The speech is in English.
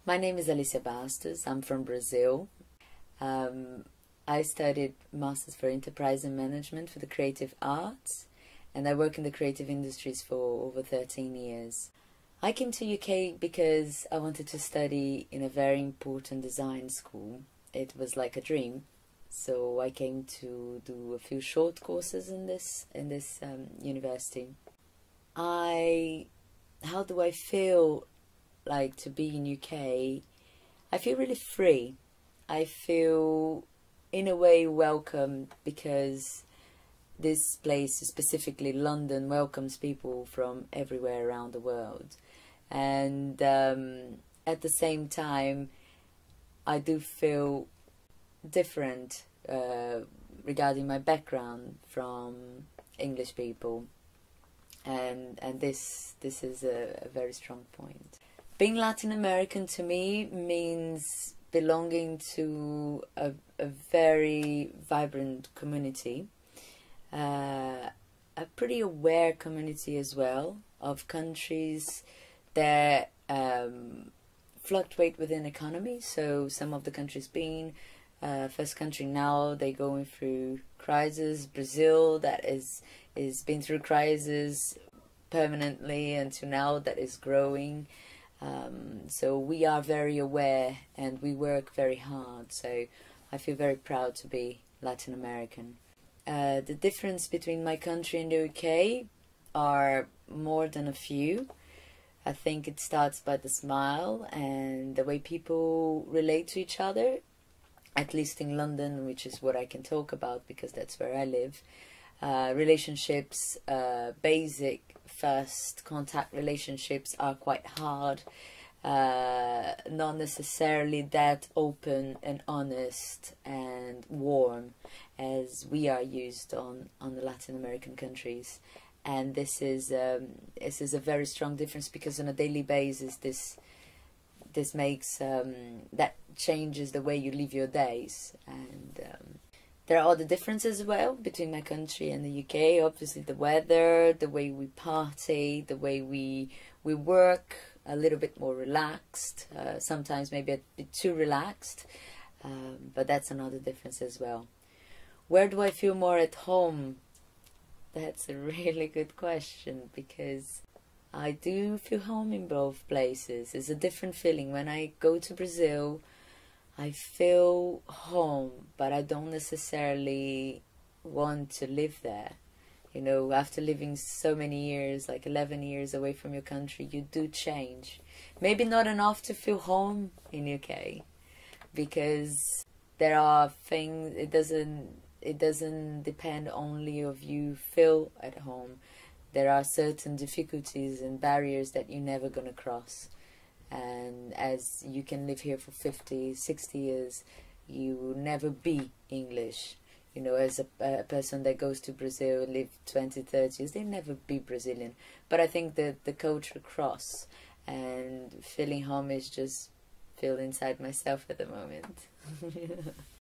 My name is Alicia. I'm from Brazil. I studied Masters for Enterprise and Management for the Creative Arts, and I work in the creative industries for over 13 years. I came to UK because I wanted to study in a very important design school. It was like a dream. So I came to do a few short courses in this university. How do I feel like to be in UK? I feel really free. I feel in a way welcome because this place, specifically London, welcomes people from everywhere around the world. And at the same time, I do feel different regarding my background from English people, and this is a very strong point. Being Latin American to me means belonging to a very vibrant community, a pretty aware community as well, of countries that fluctuate within economy. So some of the countries being first country now, they're going through crisis. Brazil, that is been through crisis permanently until now, that is growing. So we are very aware and we work very hard. So I feel very proud to be Latin American. The difference between my country and the UK are more than a few. I think it starts by the smile and the way people relate to each other, at least in London, which is what I can talk about because that's where I live. Relationships, basic first contact relationships are quite hard, not necessarily that open and honest and warm as we are used on the Latin American countries. And this is a very strong difference because on a daily basis this makes that changes the way you live your days. And there are other differences as well between my country and the UK. Obviously the weather, the way we party, the way we work, a little bit more relaxed, sometimes maybe a bit too relaxed, but that's another difference as well. Where do I feel more at home? That's a really good question because I do feel home in both places. It's a different feeling. When I go to Brazil, I feel home, but I don't necessarily want to live there. You know, after living so many years, like 11 years away from your country, you do change. Maybe not enough to feel home in UK because there are things, it doesn't depend only of you feel at home. There are certain difficulties and barriers that you're never going to cross. And as you can live here for 50, 60 years, you will never be English. You know, as a person that goes to Brazil and live 20, 30 years, they'll never be Brazilian. But I think that the culture cross and feeling home is just feel inside myself at the moment.